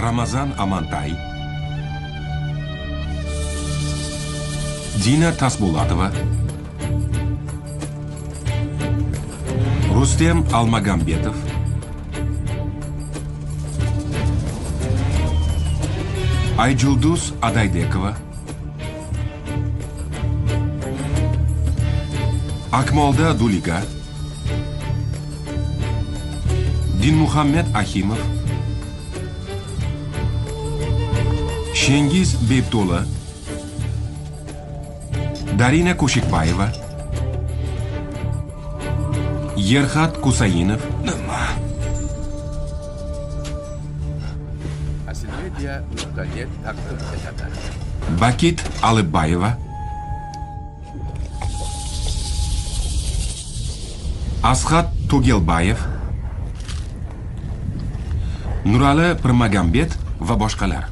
Ramazan Amantay, Dina Tasbulatova, Rustem Almagambetov, Ayjulduz Adaydekova, Akmolda Duliga, Dinmuhammed Ahimov, Shengiz Bebto'la, Darina Ko'shikbayeva, Yerxat Kusayinov, Bakit Alibbayeva, Asxat To'gelbayev, Nurali Pirmagambet va boshqalar.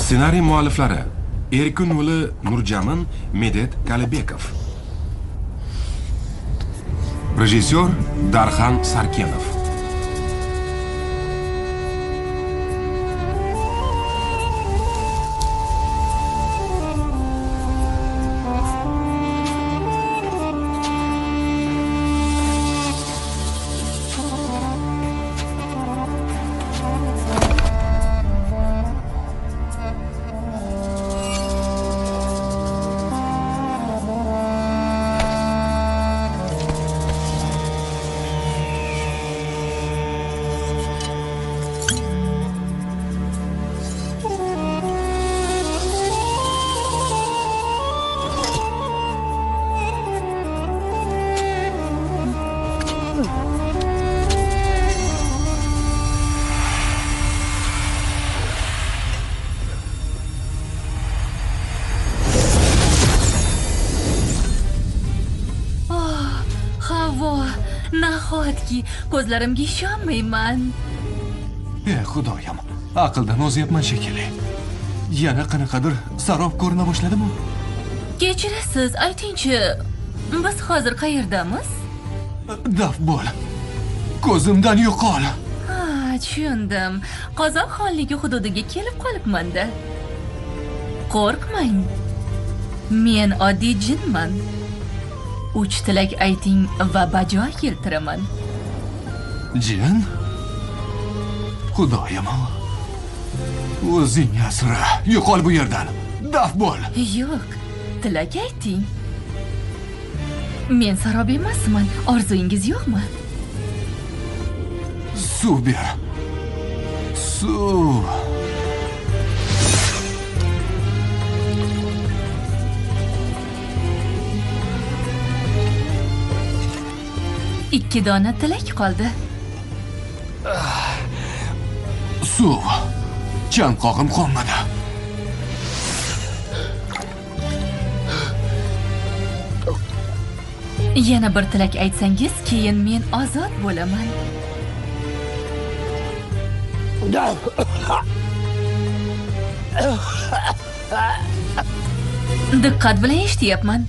Ssenariy mualliflari Erkinuli Nurjamin, Medet Kalibekov. Rejissyor Darxan Sarkenov. Nahotki ko'zlarimga ishonmayman. Xudoyim, aqldan ozyapman shekilli. Yana qanaqadir sarob ko'rina boshladimi? Kechirasiz, aytingchi, biz hozir qayerdamiz? Daf bo'l. Ko'zimdan yo'qol. Ha, tushundim. Qozoq xonligi hududiga kelib qolibman-da. Qo'rqmang. Men oddiy jinman. 3 tilak ayting va bajo keltiraman. Jin? Xudoyim. O'zing asra. Yo'qol bu yerdan. Daf bo'l. Yo'q, tilak ayting. Men sarob emasman. Orzungiz yo'qmi? Suv ber. Suv. Ikki dona tilak qoldi. Suv. Chanqog'im qolmadi. Yana bir tilak aytsangiz, keyin men ozod bo'laman. Diqqat bilan eshityapman.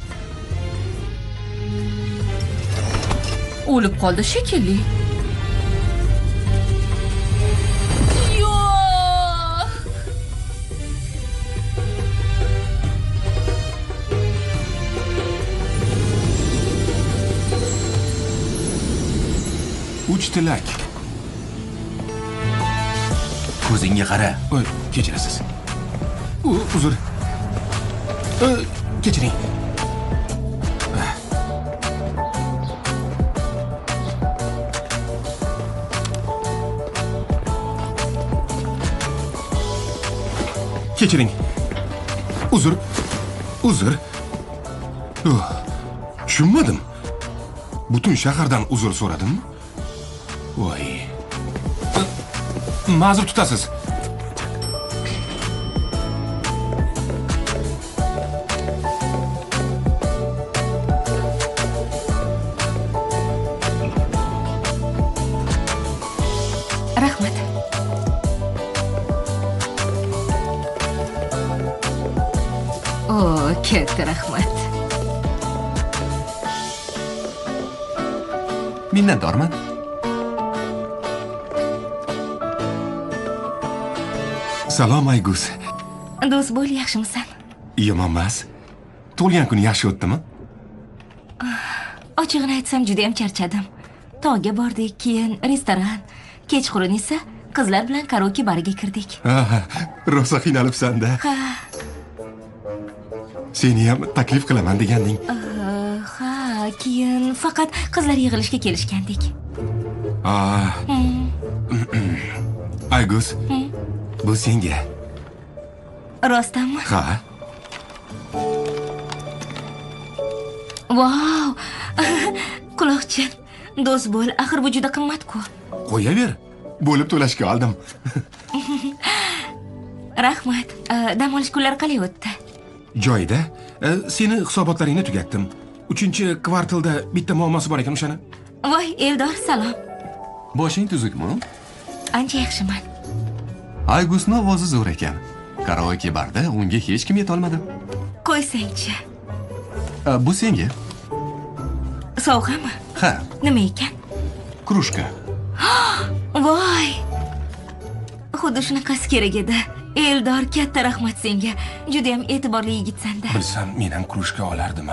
O'lib qoldi shekilli. Yo'q! 3 tilak. Ko'zingga qara. Kechirasiz. Uzr. Kechiring. Kechiring. Uzr. Tushunmadim. Butun shahardan uzr so'radim. Voy. Ma'zur tutasiz. Rahmat. O, katta rahmat. Minnatdorman. Salom Aygus. Do'st bo'l, yaxshimisan? Yomon emas. Tug'ilgan kuni yaxshi o'tdimi? Ochig'ini aytsam, juda ham charchadim. Tog'ga bordik, keyin restoran, kechqurun esa qizlar bilan karaoke bariga kirdik. Rosa qiynalibsan-da. Ha, Seni ham taklif qilaman deganding. ha, keyin faqat qizlar yig'ilishga kelishgandik. Aygus, bu senga. Rostdanmi? Ha, Vau! Quloqchin, do'st bo'l, axir bu juda qimmat-ku. qo'yaver. Bo'lib to'lashga oldim. Rahmat. Dam olish kunlari qalay o'tdi? Joyida. Seni hisobotlaringni tugatdim. 3-kvartalda bitta muammosi bor ekan o'shani. Voy, Eldor, salom. Boshing tuzukmi? Ancha yaxshiman. Aygusni ovozi zo'r ekan. Karaoke barda unga hech kim yetolmadi. Qo'ysang-chi. Bu senga? Sovg'ami? Ha, Nima ekan? krushka. Voy! Xuddi shunaqasi kerak edi. Eldor, katta rahmat senga. Juda ham e'tiborli yigitsan-da. Bilsam, men ham krushka olardim.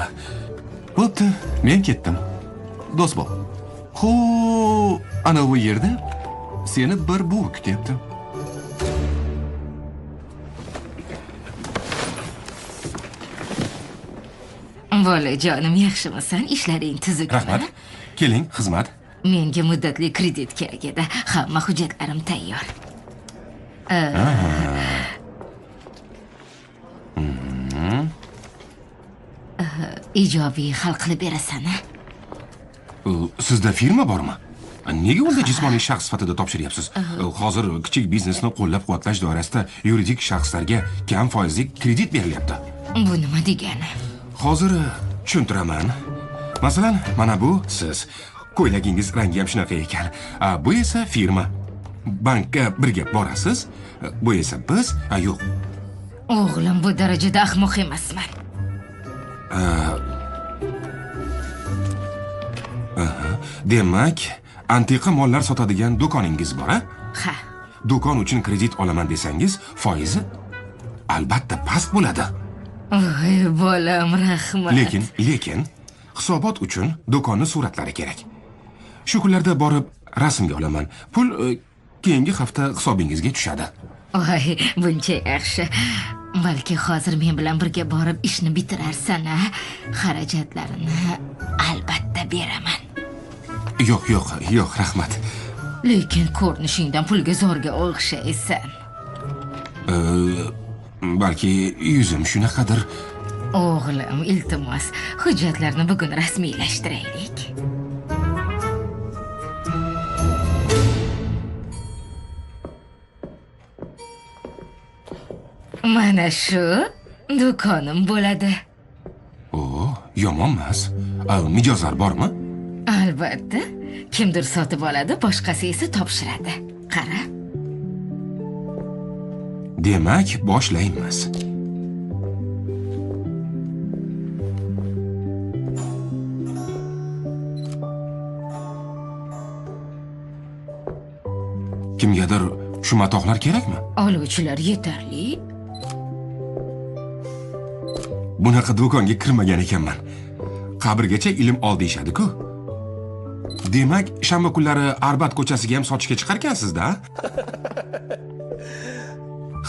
Bo'pti, men ketdim. Do'st bo'l. Xo, ana bu yerda seni bir buvi kutyapti. Bolajonim, yaxshimisan? Ishlaring tuzukmi? Rahmat. Keling, xizmat. Menga muddatli kredit kerak edi. Hamma hujjatlarim tayyor. Ijobiy hal qilib berasan-a? Sizda firma bormi? Nega unda jismoniy shaxs sifatida topshiryapsiz? Hozir kichik biznesni qo'llab-quvvatlash doirasida yuridik shaxslarga kam foizli kredit berilyapti. Bu nima degani? Hozir tushuntiraman. Masalan, mana bu siz. Ko'ylagingiz rangi ham shunaqa ekan. Bu esa firma. Bankka birga borasiz. Bu esa biz. Yo'q. O'g'lim, bu darajada ahmoq emasman. Demak, antiqa mollar sotadigan do'koningiz bor-a? Ha. Do'kon uchun kredit olaman desangiz, foizi albatta past bo'ladi. Voy, bolam, rahmat. Lekin hisobot uchun do'konni suratlari kerak. Shu kunlarda borib rasmga olaman. Pul keyingi hafta hisobingizga tushadi. Voy, buncha yaxshi. Balki hozir men bilan birga borib ishni bitirarsan-a? Xarajatlarini albatta beraman. Yo'q, rahmat. Lekin ko'rinishingdan pulga zo'rga o'xshaysan. Balki yuzim shunaqadir. O'g'lim, iltimos, hujjatlarni bugun rasmiylashtiraylik. Mana shu do'konim bo'ladi. Yomon emas. Mijozlar bormi? Albatta. Kimdir sotib oladi, boshqasi esa topshiradi. Qara. Demak, boshlaymiz. Kimgadir shu matohlar kerakmi? Oluvchilar yetarli. Bunaqa do'konga kirmagan ekanman. Qabrgacha ilm ol deyshadi-ku. Demak, shanba kunlari Arbat ko'chasiga ham sotishga chiqarkansiz-da?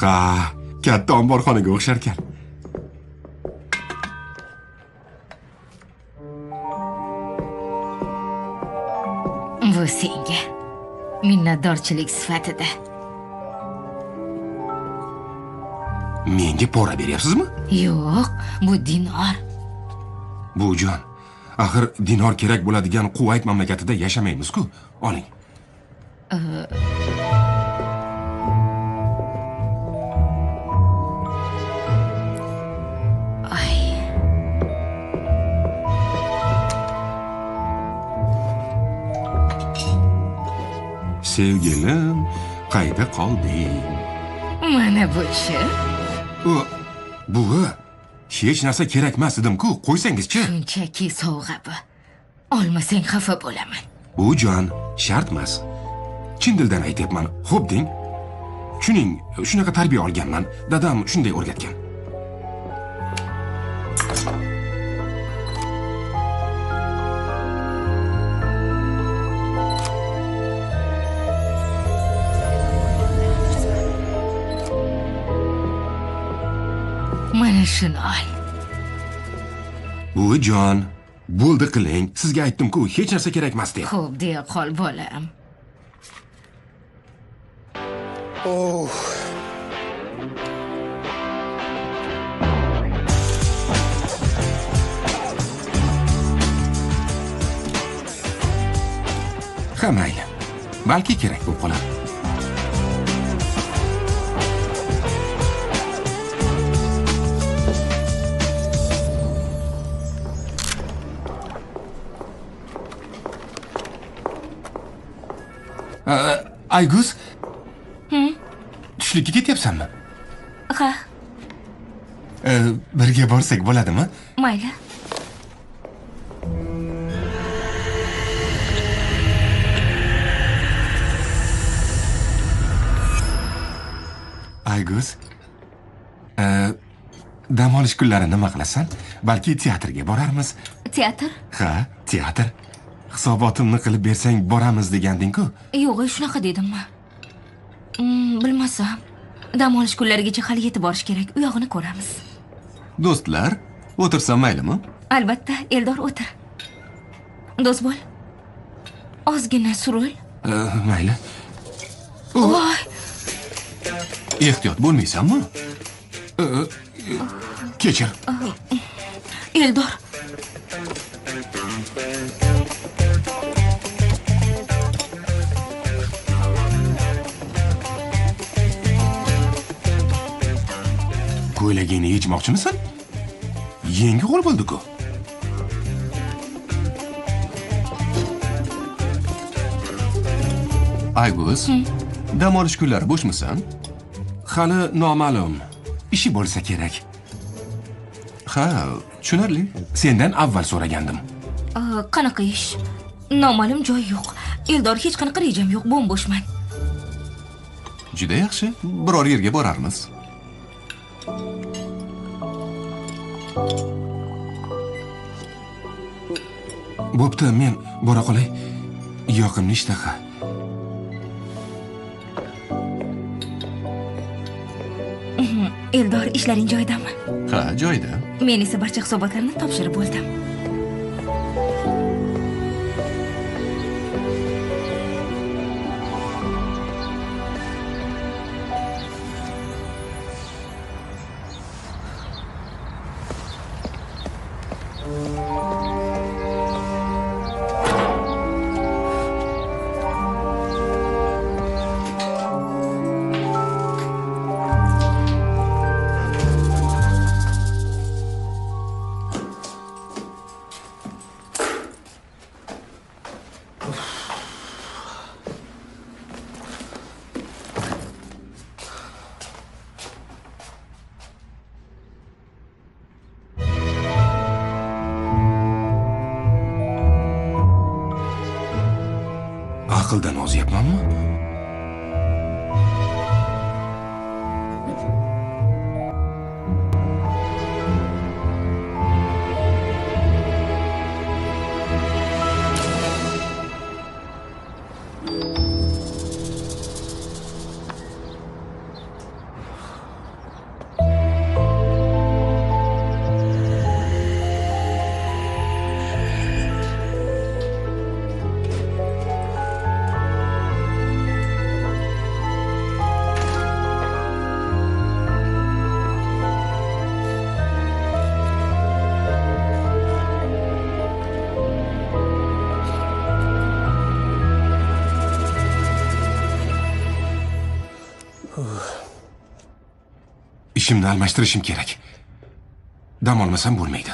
Ha, katta omborxonaga o'xshar ekan. Bu senga. Minnatdorchilik sifatida. Menga pora beryapsizmi? Yo'q, bu dinor. Bujon, axir dinor kerak bo'ladigan Quvayt mamlakatida yashamaymiz-ku. Oling. Ay. Sevgilim, qayda qolding? Mana bu-chi. Buvi, hech narsa kerak emas dedim-ku, qo'ysangizchi. Shunchaki sovg'a bu. Olmasang xafa bo'laman. Bu jon shart emas. Chin dildan aytyapman. Xo'p deng. Shuning shunaqa tarbiya olganman. Dadam shunday o'rgatgan. Mana shuni ol. Buvijon, bo'ldi qiling. Sizga aytdim-ku, hech narsa kerak emas deb. Xo'p, deya qol bolam. Ha, mayli. Balki kerak bo'lib qolar. Ayguz? Tushlikka ketyapsanmi? Ha, Birga borsak bo'ladimi? mayli. Ayguz, dam olish kunlari nima qilasan? Balki teatrga borarmiz. Teatr? Ha, teatr. Hisobotimni qilib bersang boramiz deganding-ku. Yo'q, shunaqa dedimmi? Bilmasam. Dam olish kunlarigacha hali yetib borish kerak. U yog'ini ko'ramiz. Do'stlar, o'tirsam maylimi? Albatta, Eldor o'tir. Do'st bo'l. Ozgina suril. Mayli. Voy, Ehtiyot bo'lmaysanmi? Kechir. Eldor. Ko'ylagingni yechmoqchimisan? Yengi qo'l bo'ldi-ku. Ayguz, dam olish kunlari bo'shmisan? Hali noma'lum. Ishi bo'lsa kerak. Ha, tushunarli. Sendan avval so'ragandim. Qanaqa ish? Noma'lum joy yo'q. Eldor, hech qanaqa rejam yo'q, bo'm-bo'shman. Juda yaxshi. Biror yerga borarmiz. Bo'pti, men bora qolay. Yoqimli ishtaha. Eldor, ishlaring joyidami? Ha, joyida. Men esa barcha hisobotlarni topshirib bo'ldim. Aqldan ozyapmanmi? Ishimni almashtirishim kerak. Dam olmasam bo'lmaydi.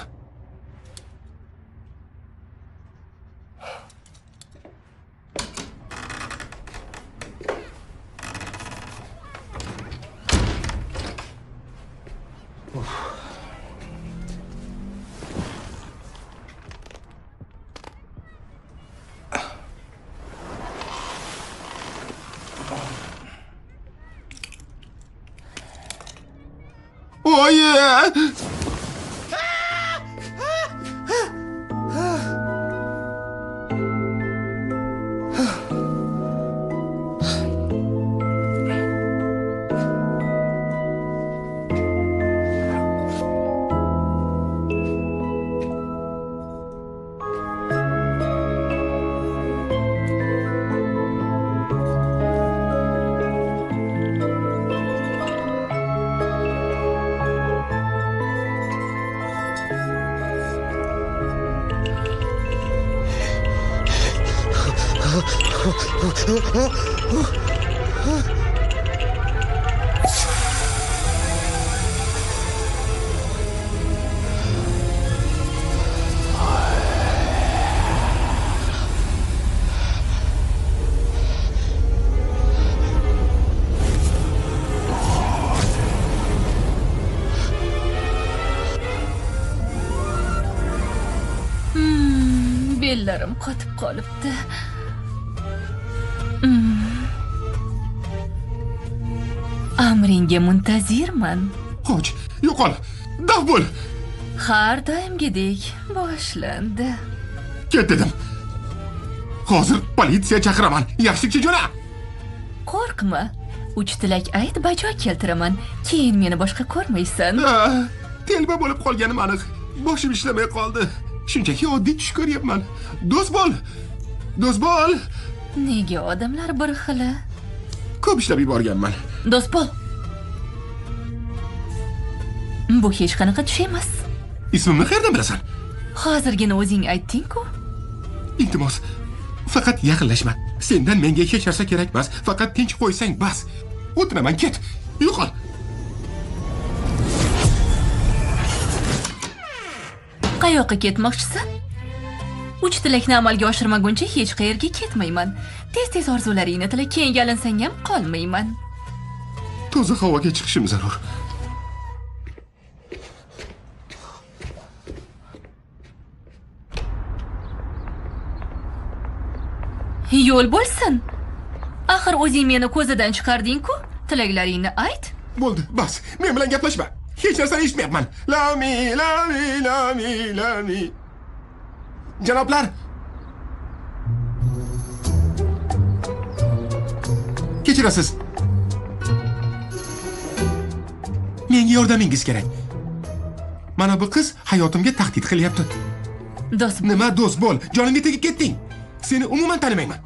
Oyi! Bellarim qotib qolibdi. Amringga muntazirman. Qoch, yo'qol. Daf bo'l. Har doimgidek boshlandi. Ket dedim. Hozir politsiya chaqiraman. Yaxshilikcha jo'na. Qo'rqma. 3 tilak ayt, bajo keltiraman. Keyin meni boshqa ko'rmaysan. Telba bo'lib qolganim aniq. Boshim ishlamay qoldi. Shunchaki oddiy tush ko'ryapman. Do'st bo'l. Do'st bo'l. Nega odamlar bir xil? Ko'p ishlab yuborganman. Do'st bo'l. Bu hech qanaqa tush emas. Ismimni qayerdan bilasan? Hozirgina o'zing aytding-ku. Iltimos, faqat yaqinlashma. Sendan menga hech narsa kerak emas. Faqat tinch qo'ysang bas. O'tiraman, ket. Yo'qol. Qayoqqa ketmoqchisan? 3 tilakni amalga oshirmaguncha hech qayerga ketmayman. Tez-tez orzularingni tila, keyin yalinsang ham qolmayman. Toza havoga chiqishim zarur. Yo'l bo'lsin. Axir o'zing meni ko'zidan chiqarding-ku. Tilaklaringni ayt. Bo'ldi, bas. Men bilan gaplashma. Hech narsani eshitmayapman. Lami, lami, lami, lami. Janoblar. Kechirasiz. Menga yordamingiz kerak. Mana bu qiz hayotimga tahdid qilyapti. Do'st, Nima do'st bo'l? Jonimga tegib ketding. Seni umuman tanimayman.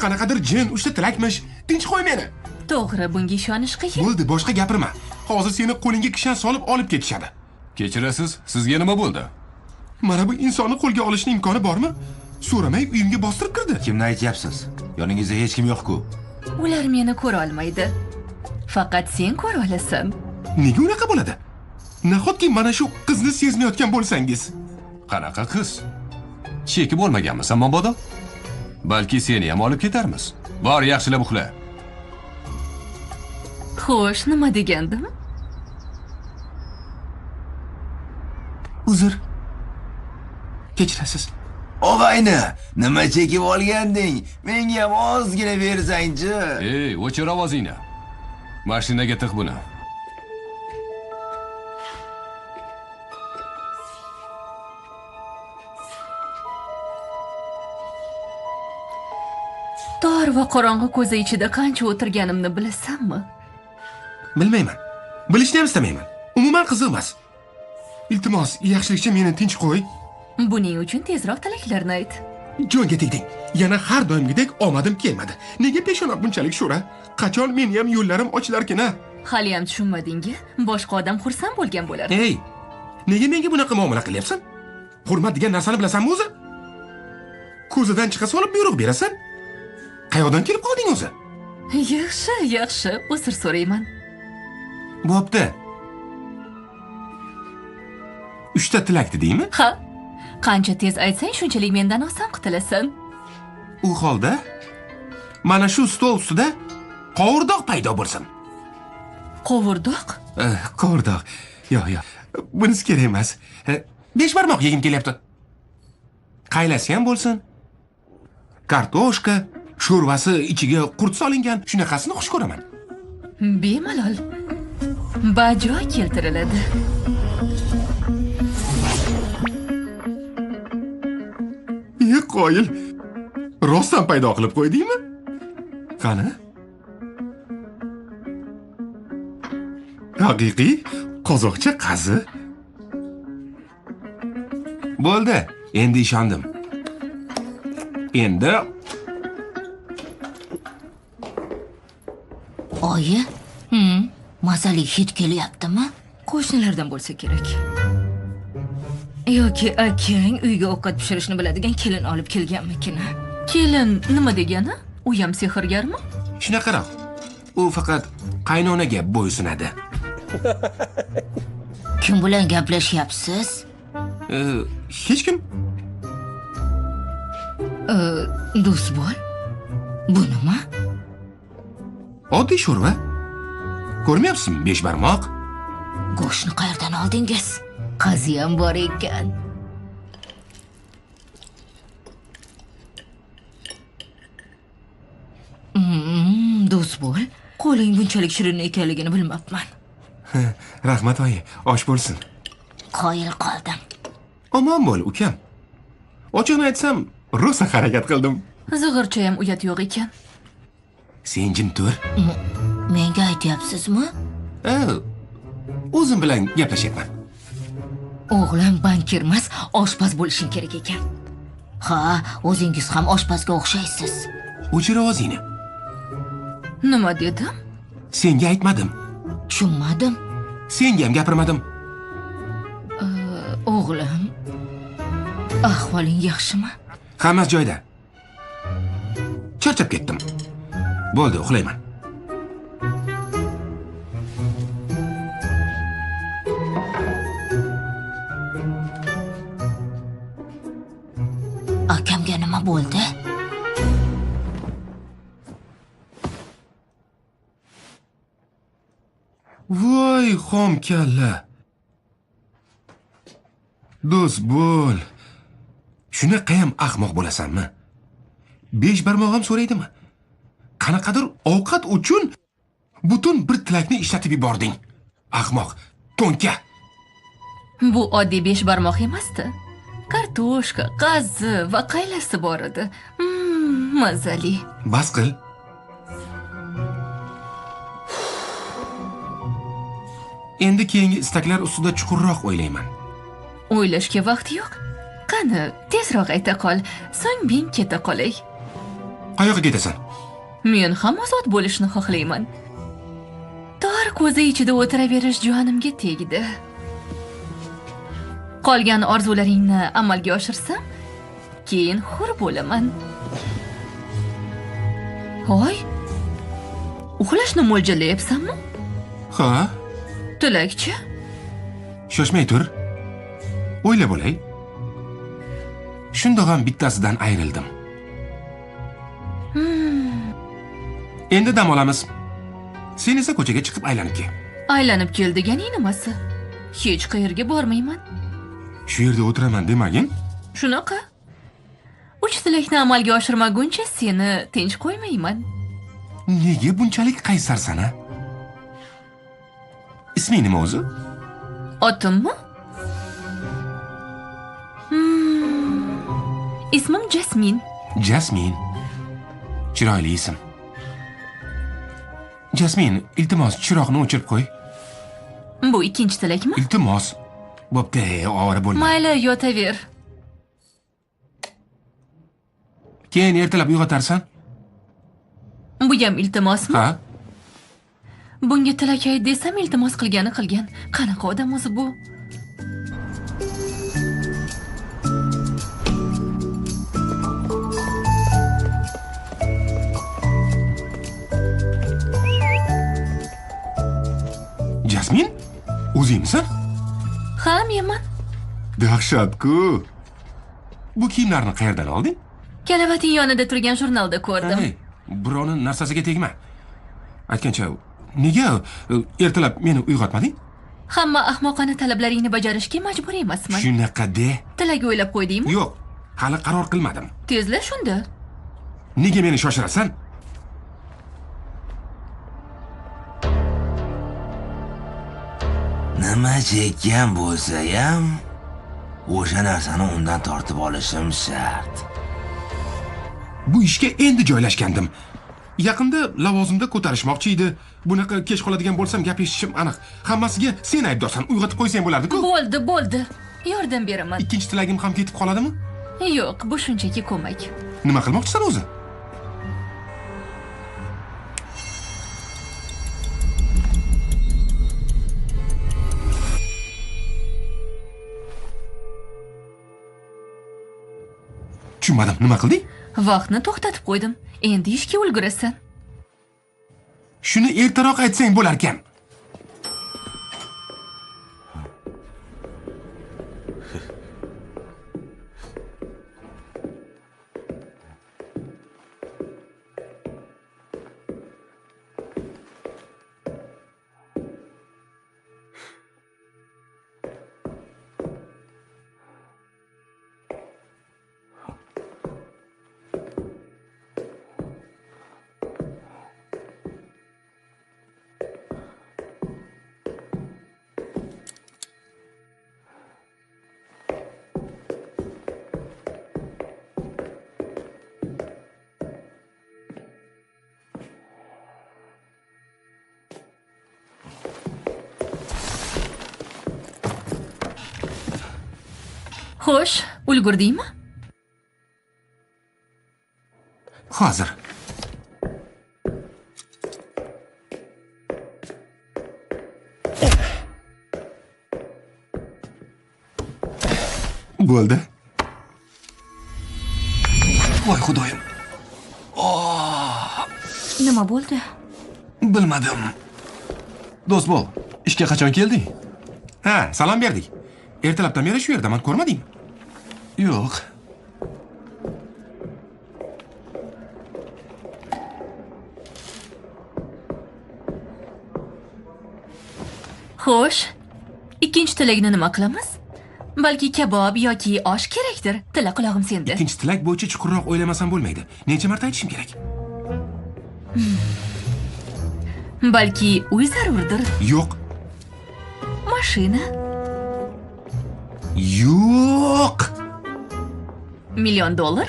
Qanaqadir jin, 3 ta tilakmish. Tinch qo'y meni. to'g'ri, bunga ishonish qiyin. Bo'ldi, boshqa gapirma. Hozir seni qo'lingga kishan solib olib ketishadi. Kechirasiz, sizga nima bo'ldi? Mana bu insonni qo'lga olishning imkoni bormi? So'ramay uyimga bostirib kirdi. Kimni aytyapsiz? Yoningizda hech kim yo'q-ku. Ular meni ko'ra olmaydi. Faqat sen ko'ra olasan. Nega unaqa bo'ladi? Nahotki mana shu qizni sezmayotgan bo'lsangiz? Qanaqa qiz? Cheki bo'lmaganmisan, mabodo? Balki seni ham olib ketarmiz. Bor, yaxshilab uxla. Xo'sh, nima degandim? Uzr. Kechirasiz. Og'ayni, nima chekib olganding? Menga ham ozgina bersang-chi. Ey, o'chir ovozingni. Mashinaga tiq buni. Tor va qorong'i ko'za ichida qancha o'tirganimni bilasanmi? Bilmayman. Bilishni ham istamayman. Umuman qiziqmas. Iltimos, yaxshilikcha meni tinch qo'y. Buning uchun tezroq tilaklarni ayt. Jonga tegding. Yana har doimgidek omadim kelmadi. Nega peshonam bunchalik sho'ra? Qachon meni ham yo'llarim ochilarkin-a? Hali ham tushunmading-ki? Boshqa odam xursand bo'lgan bo'lar. Ey, nega menga bunaqa muomala qilyapsan? Hurmat degan narsani bilasanmi o'zi? Ko'zidan chiqa solib buyruq berasan? Qayoqdan kelib qolding o'zi? Yaxshi, yaxshi, uzr so'rayman. Bo'pti. 3 ta tilak dedingmi? Ha? Qancha tez aytsang, shunchalik mendan oson qutulasan. U holda mana shu stol ustida qovurdoq paydo bo'lsin. Qovurdoq? Qovurdoq. Yo'q. Bunisi kerak emas. 5 barmoq yegim kelyapti. Qaylasi ham bo'lsin. Kartoshka, sho'rvasi ichiga qurt solingan, shunaqasini xush ko'raman. Bemalol. bajo keltiriladi. Qoyil. Rostdan paydo qilib qo'ydingmi? Qani? Haqiqiy qozoqcha qazi. Bo'ldi, endi ishondim. Endi Oyi, mazali hid kelyaptimi? Qo'shnilardan bo'lsa kerak. Yoki akang uyga ovqat pishirishni biladigan kelin olib kelganmikin? Kelin nima degani? U ham sehrgarmi? shunaqaroq. U faqat qaynonaga bo'ysunadi. Kim bilan gaplashyapsiz? Hech kim. Do'st bo'l. Bu nima? Oddiy sho'rva. Ko'rmayapsizmi, 5 barmoq? Go'shtni qayerdan oldingiz? Qazi ham bor ekan. Do'st bo'l. Qo'ling bunchalik shirin ekanligini bilmabman. Rahmat oyi, osh bo'lsin. Qoyil qoldim. Omon bo'l, ukam. Ochig'ini aytsam, rosa harakat qildim. Zig'ircha ham uyat yo'q ekan. Sen jim tur. Menga aytyapsizmi? O'zim bilan gaplashyapman. O'g'lim bankir emas, oshpaz bo'lishing kerak ekan. Ha, o'zingiz ham oshpazga o'xshaysiz. O'chir ovozingni. Nima dedim? Senga aytmadim. Tushunmadim. Senga ham gapirmadim. O'g'lim, ahvoling yaxshimi? Hammasi joyida. Charchab ketdim. Bo'ldi, uxlayman. Akamga nima bo'ldi? Voy, xom kalla. Do'st bo'l. Shunaqa ham ahmoq bo'lasanmi? 5 barmoq ham so'raydimi? Qanaqadir ovqat uchun butun bir tilakni ishlatib yubording. Ahmoq, to'nka. Bu oddiy 5 barmoq emasdi. Kartoshka, qazi va qaylasi bor edi. Mazali. Bas qil. Endi keyingi istaklar ustida chuqurroq o'ylayman. O'ylashga vaqt yo'q. Qani, tezroq ayta qol, so'ng men keta qolay. Qayoqqa ketasan? Men ham ozod bo'lishni xohlayman. Tor ko'zi ichida o'tiraverish jonimga tegdi. Qolgan orzularingni amalga oshirsam, keyin hur bo'laman. Hoy, uxlashni mo'ljallayapsanmi? Ha, Tilakchi? shoshmay tur. O'ylab olay. Shundoq ham bittasidan ayrildim. Endi dam olamiz. Sen esa ko'chaga chiqib aylanib kel. Aylanib kel deganing nimasi? Hech qayerga bormayman. Shu yerda o'tiraman demagin? Shunaqa. 3 tilakni amalga oshirmaguncha seni tinch qo'ymayman. Nega bunchalik qaysarsan, a? Isming nima o'zi? Otimmi? Ismim Jasmin. Jasmin. Chiroyli ism. Jasmin, iltimos chiroqni o'chirib qo'y. Bu ikkinchi tilakmi? Iltimos. Bo'pti, ovora bo'lma. Mayli, yotaver. Keyin ertalab uyg'otarsan? Bu ham iltimosmi? Ha? Bunga tilak ayt desam iltimos qilgan. Qanaqa odam o'zi bu? Jasmin? O'zingmisan? Ha, menman. Dahshat-ku. Bu kiyimlarni qayerdan olding? Kalavating yonida turgan jurnalda ko'rdim. Hey, birovning narsasiga tegma. Aytgancha, nega ertalab meni uyg'otmading? Hamma ahmoqona talablaringni bajarishga majbur emasman. Shunaqa de. Tilak o'ylab qo'ydingmi? Yo'q, hali qaror qilmadim. Tezlash unda. Nega meni shoshirasan? nima chekkan bo'lsa ham o'sha narsani undan tortib olishim shart. Bu ishga endi joylashgandim. Yaqinda lavozimda ko'tarishmoqchi edi. Bunaqa kech qoladigan bo'lsam gap eshitishim aniq. Hammasiga sen aybdorsan. Uyg'otib qo'ysang bo'lardi-ku. Bo'ldi. Yordam beraman. Ikkinchi tilagim ham ketib qoladimi? Yo'q, bu shunchaki ko'mak. Nima qilmoqchisan o'zi? Tushunmadim, nima qilding? Vaqtni to'xtatib qo'ydim. Endi ishga ulgurasan. Shuni ertaroq aytsang bo'lar ekan. Xo'sh, ulgurdingmi? Hozir. Bo'ldi. Voy xudoyim. Nima bo'ldi? Bilmadim. Do'stbol, ishga qachon kelding? Ha, salom berdik. Ertalabdan beri shu yerdaman, ko'rmading? Yo'q. Xo'sh, ikkinchi tilakni nima qilamiz? Balki kabob yoki osh kerakdir. Tilla qulog'im senda. Ikkinchi tilak bo'yicha chuqurroq o'ylamasam bo'lmaydi. Necha marta aytishim kerak? Balki uy zarurdir. Yo'q. Mashina, Yo'q. $1,000,000.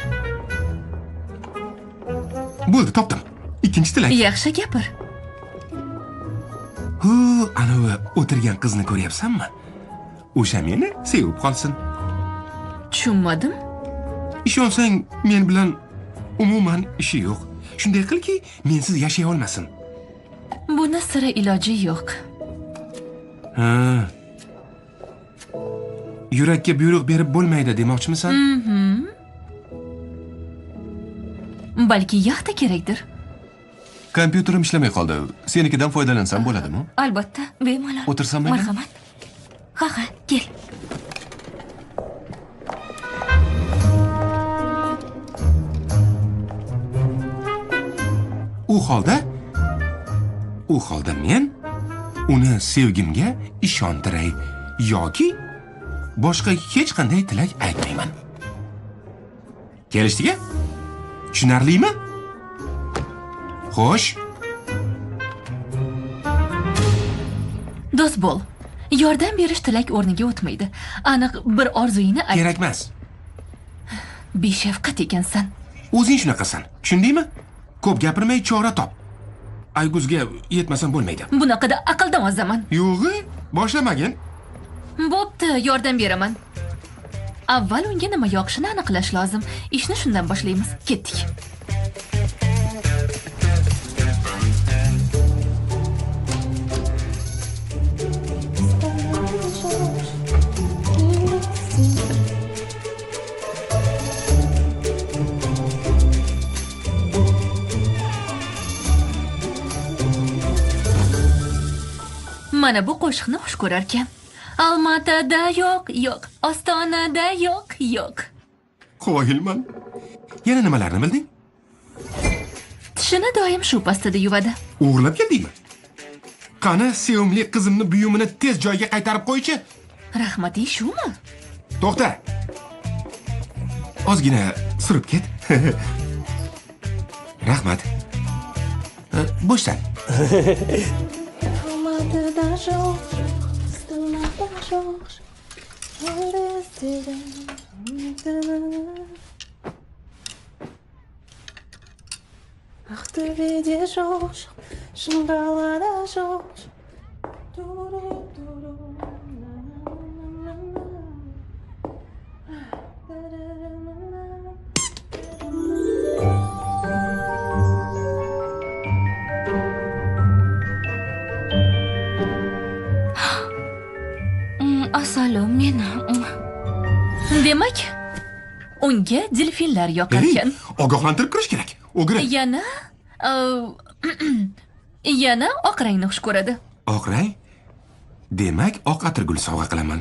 Bo'ldi, topdim. Ikkinchi tilak. Yaxshi gapir. Hu, anavi o'tirgan qizni ko'ryapsanmi? O'sha meni sevib qolsin. Tushunmadim. Ishonsang, men bilan umuman ishi yo'q. Shunday qilki, mensiz yashay olmasin. Buni sira iloji yo'q. Ha. Yurakka buyruq berib bo'lmaydi demoqchimisan? Balki yaxta kerakdir. Kompyuterim ishlamay qoldi. Senikidan foydalansam bo'ladimi? Albatta, bemalol. O'tirsam mayli? Marhamat. Ha, kel. U holda men uni sevgimga ishontiray yoki boshqa hech qanday tilak aytmayman. Kelishdiga? Tushunarlimi? Xo'sh. Do'st bo'l. Yordam berish tilak o'rniga o'tmaydi. Aniq bir orzuyingni ayt. Kerakmas. Beshafqat ekansan. O'zing shunaqasan. Tushundingmi? Ko'p gapirmay chora top. Ayguzga yetmasam bo'lmaydi. Bunaqada aqldan ozaman. Yo'g'i, boshlamagin. Bo'pti, yordam beraman. Avval unga nima yoqishini aniqlash lozim. Ishni shundan boshlaymiz. Ketdik. Mana bu qo'shiqni xush ko'rarkan. Almatada yo'q, Ostonada yo'q. Qo'yilman. Yana nimalarni bilding? Tishini doim shu pastada yuvadi. O'g'irlab keldingmi? Qani, sevimli qizimni buyumini tez joyiga qaytarib qo'ychi. Rahmating shumi? To'xta. Ozgina surib ket. Rahmat. Bo'shsan. Ach, du wie die Chance, schon da la chance. Assalom meni. Demak, unga delfinlar yoqar ekan. Ogohlantirib kirish kerak. O'g'ri. Yana oq rangni xush ko'radi. Oq rang? Demak, oq atirgul sovg'a qilaman.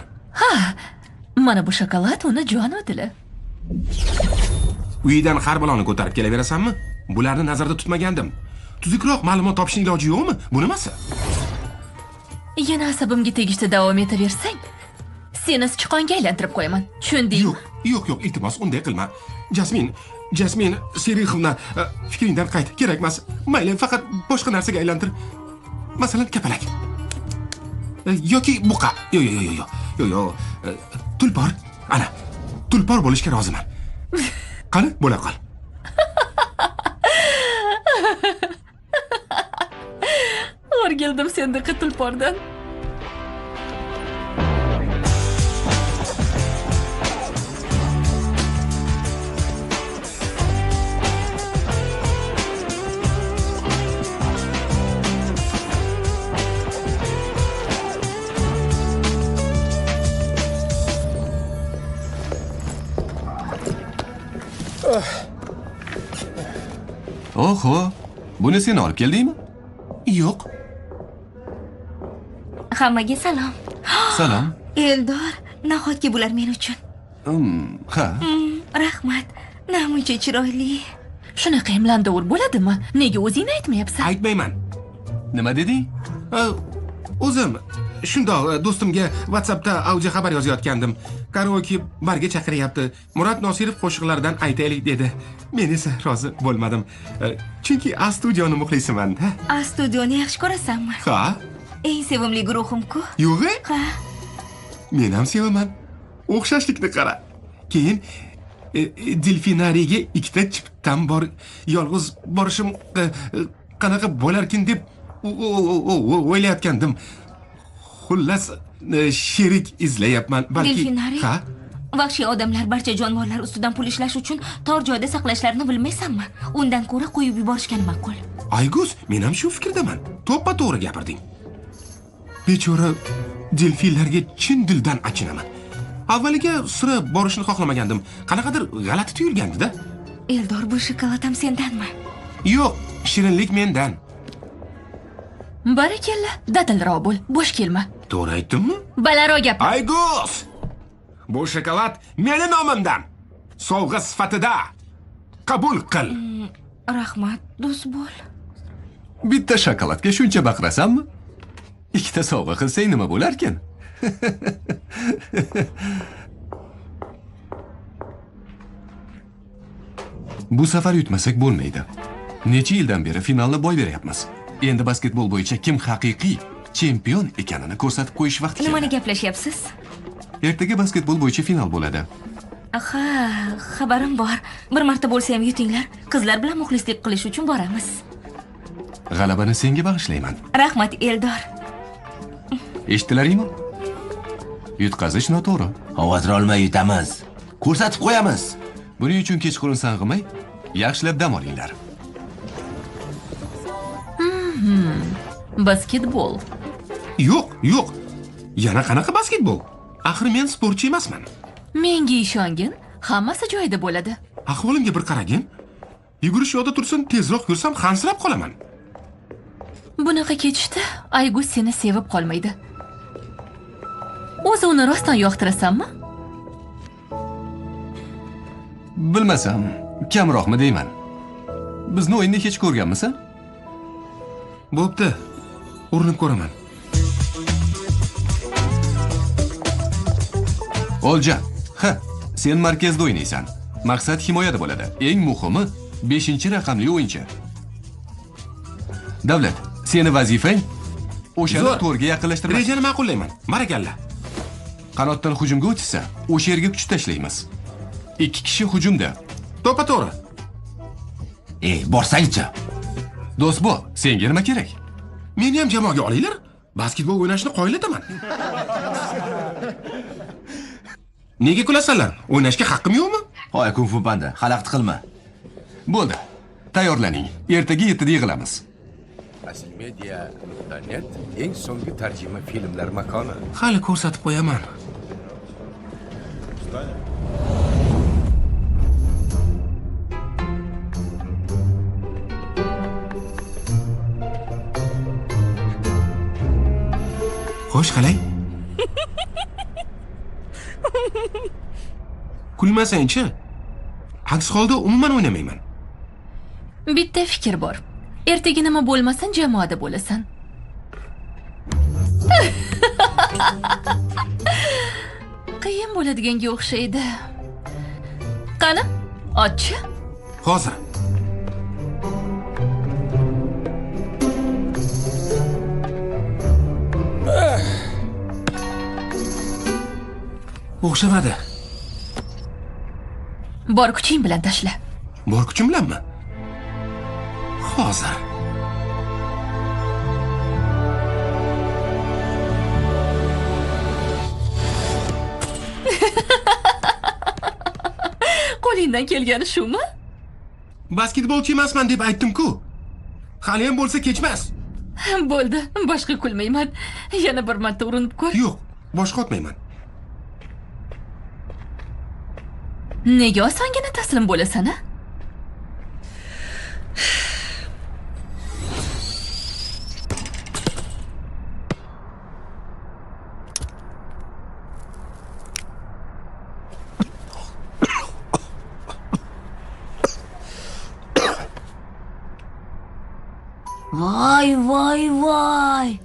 Mana bu shokolad uni jon o'tili. Uydan har baloni ko'tarib kelaverasanmi? Bularni nazarda tutmagandim. Tuzukroq ma'lumot topishning iloji yo'qmi? Bu nimasi? Yana asabimga tegishda davom etaversang, seni sichqonga aylantirib qo'yaman. Tushundingmi? Yo'q, iltimos, unday qilma. Jasmin, Serixovna, fikringdan qayt. Kerak emas. Mayli, faqat boshqa narsaga aylantir. Masalan, kapalak. Yoki buqa. Yo'q. Tulpor. Ana, tulpor bo'lishga roziman. Qani, bo'la qol. O'rgildim sendaqa tulpordan. Oho, buni sen olib keldingmi? Yo'q. Hammaga salom. Salom. Eldor, nahotki bular men uchun. Ha. Rahmat. Namuncha chiroyli. Shunaqa emlandovur bo'ladimi? Nega o'zing aytmayapsan? Aytmayman. Nima deding? O'zim shundoq do'stimga WhatsAppda audio xabar yozayotgandim. Karaoke barga chaqiryapti. Murod Nosirov qo'shiqlaridan aytaylik dedi. Men esa rozi bo'lmadim. Chunki A-studioni muxlisiman-da. A-studioni yaxshi ko'rasanmi? Ha? Eng sevimli guruhim-ku. Yo'q. Ha. Men ham sevaman. O'xshashlikni qara. Keyin delfinariyga ikkita chiptam bor. Yolg'iz borishim qanaqa bo'larkin deb o'ylayotgandim. Xullas, sherik izlayapman. Balki Delfinariy? ha? Vahshiy odamlar barcha jonivorlar ustidan pul ishlash uchun tor joyda saqlashlarini bilmaysanmi? Undan ko'ra qo'yib yuborishgan ma'qul. Aygus, men ham shu fikrdaman. To'ppa-to'g'ri gapirding. Bechora delfinlarga chin dildan achinaman. Avvaliga sira borishni xohlamagandim. Qanaqadir g'alati tuyulgandi-da. Eldor, bu shokolad ham sendanmi? Yo'q, shirinlik mendan. Barakalla, dadilroq bo'l, bo'sh kelma. To'g'ri aytdimmi? Balandroq gapir. Aygus! Bu shokolad meni nomimdan. Sovg'a sifatida qabul qil. Rahmat, do'st bo'l. Bitta shokoladga shuncha baqirasanmi? Ikkita sovg'a qilsang nima bo'larkan? Bu safar yutmasak bo'lmaydi. Necha yildan beri finalni boy beryapmiz. Endi basketbol bo'yicha kim haqiqiy chempion ekanini ko'rsatib qo'yish vaqti keldi. Nimani gaplashyapsiz? Ertaga basketbol bo'yicha final bo'ladi. Aha, xabarim bor. Bir marta bo'lsa ham yutinglar. Qizlar bilan muxlislik qilish uchun boramiz. G'alabani senga bag'ishlayman. Rahmat, Eldor. Eshitdilaringmi? Yutqazish noto'g'ri. Xavotir olmay yutamiz. Ko'rsatib qo'yamiz. Buning uchun kechqurun sang'imay, yaxshilab dam olinglar. Basketbol. Yo'q. Yana qanaqa basketbol? Axir men sportchi emasman. Menga ishongin, hammasi joyida bo'ladi. Ahvolimga bir qaragin. Yugurish yo'lda tursin, tezroq yursam hansirab qolaman. Bunaqa ketishda Aygus seni sevib qolmaydi. O'zi uni rostdan yoqtirasanmi? Bilmasam, kamroqmi deyman. Bizni o'yinni hech ko'rganmisan? Bo'pti. Urinib ko'raman. Olja, sen markazda o'ynaysan. Maqsad himoyada bo'ladi. Eng muhimi 5-raqamli o'yinchi. Davlat, seni vazifang o'shani Zo'r. to'rga yaqinlashtirmas. Rejani ma'qullayman. Barakalla. Qanotdan hujumga o'tsa, o'sha yerga kuch tashlaymiz. 2 kishi hujumda. To'g'ri. Borsangchi. Do'stbo, senga nima kerak? Meni ham jamoaga olinglar. Basketbol o'ynashni qoyilataman. Nega kulasanlar? O'ynashga haqqim yo'qmi? Hoy, Kung Fu Panda, xalaqit qilma. Bo'ldi. Tayyorlaning. Ertaga 7 da yig'ilamiz. Asilmedia.net eng so'nggi tarjima filmlar makoni. Hali ko'rsatib qo'yaman. Xo'sh, qalay? Kulmasang-chi. Aks holda umuman o'ynamayman. Bitta fikr bor. Ertaga nima bo'lmasin, jamoada bo'lasan. Qiyin bo'ladiganga o'xshaydi. Qani? Ochchi. Hozir. O'xshamadi. Bor kuching bilan tashla. Bor kuchim bilanmi? Hozir. Qo'lingdan kelgani shumi? Basketbolchi emasman deb aytdim-ku. Hali ham bo'lsa kechmas. Bo'ldi, boshqa kulmayman. Yana bir marta urinib ko'r. Yo'q, boshqa otmayman. Nega osongina taslim bo'lasan, a? Voy.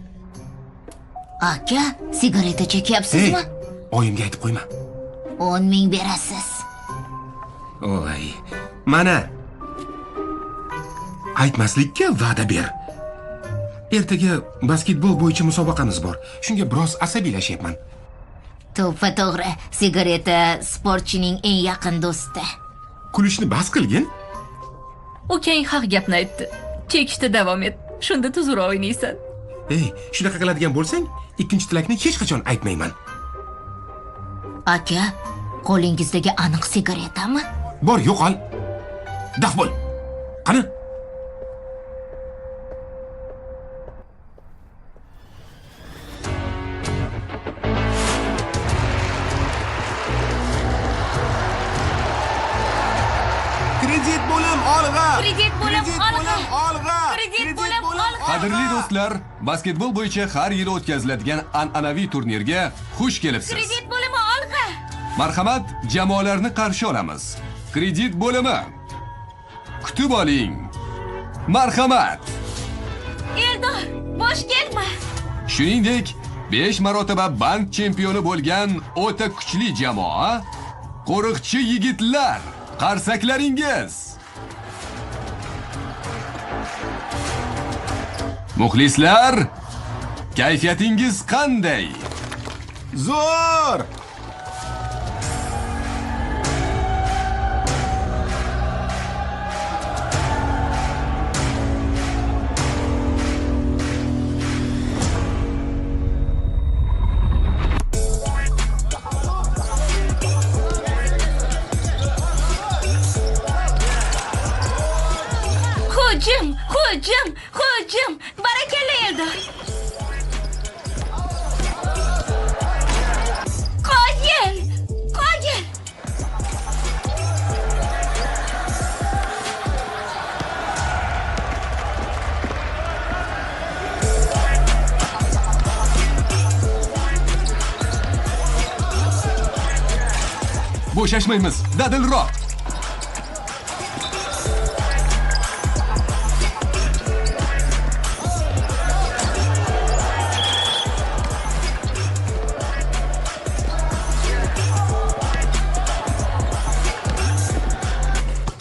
Aka, sigareta chekyapsizmi? Oyimga aytib qo'yma. 10 ming berasiz. Voy. Mana. Aytmaslikka va'da ber. Ertaga basketbol bo'yicha musobaqamiz bor. Shunga biroz asabiylashyapman. To'ppa to'g'ri, sigareta sportchining eng yaqin do'sti. Kulishni bas qilgin. Ukang haq gapni aytdi. Chekishda davom et. Shunda tuzroq o'ynaysan. Shunaqa qiladigan bo'lsang, ikkinchi tilakni hech qachon aytmayman. Aka, qo'lingizdagi aniq sigaretami? Bor, yo'qol. Daf bo'l. Qani? Kredit bo'lim olg'a. Kredit bo'lim olg'a. Kredit bo'lim olg'a. Qadrli do'stlar, basketbol bo'yicha har yili o'tkaziladigan an'anaviy turnirga xush kelibsiz. Kredit bo'limi olg'a. Marhamat, jamoalarni qarshi olamiz. Kredit bo'limi. Kutib oling. Marhamat. Eldor, bosh kelma. Shuningdek, 5 marotaba bank chempioni bo'lgan o'ta kuchli jamoa, qo'riqchi yigitlar, qarsaklaringiz. Muxlislar, kayfiyatingiz qanday? Zo'r! Hujum! Barakalla Eldor. Qoyil! Bo'shashmaymiz, dadilroq.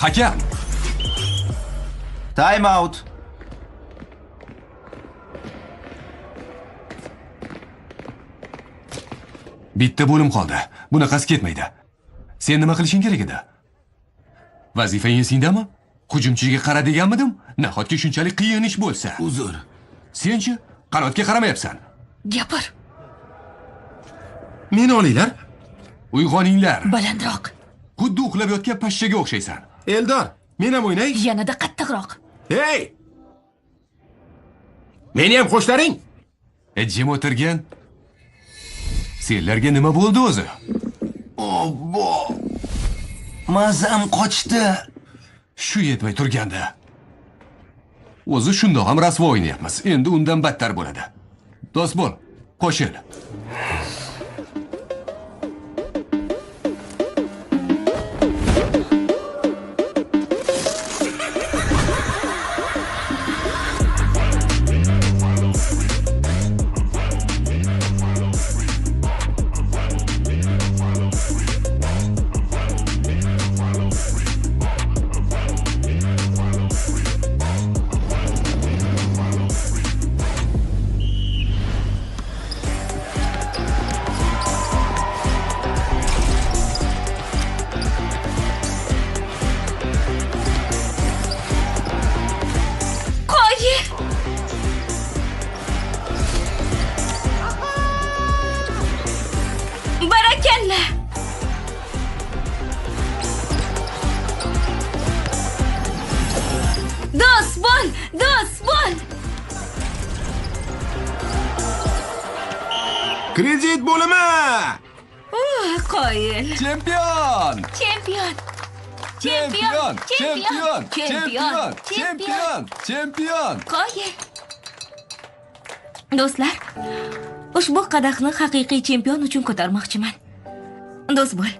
Hakam. Time out. Bitta bo'lim qoldi. Bunaqasi ketmaydi. Sen nima qilishing kerak edi? Vazifang esingdami? Hujumchiga qara deganmidim? Nahotki shunchalik qiyin ish bo'lsa. Uzr. Senchi qanotga qaramayapsan. Gapir. Meni olinglar. Uyg'oninglar. Balandroq. Xuddi uxlab yotgan pashshaga o'xshaysan. Eldor, men ham o'ynay. Yanada qattiqroq. Hey! Meni ham qo'shlaring. Jim o'tirgan. Senlarga nima bo'ldi o'zi? Obbo. Mazam qochdi. Shu yetmay turganda. O'zi shundoq ham rasvo o'ynayapmiz. Endi undan battar bo'ladi. Do'st bo'l, qo'shil. Barakalla. Do'st bo'l, do'st bo'l. Kredit bo'limi! Qoyil. Chempion! Chempion. Chempion! Chempion! Chempion! Chempion! Chempion! Qoyil. Do'stlar, ushbu qadahni haqiqiy chempion uchun ko'tarmoqchiman. Do'st bo'l.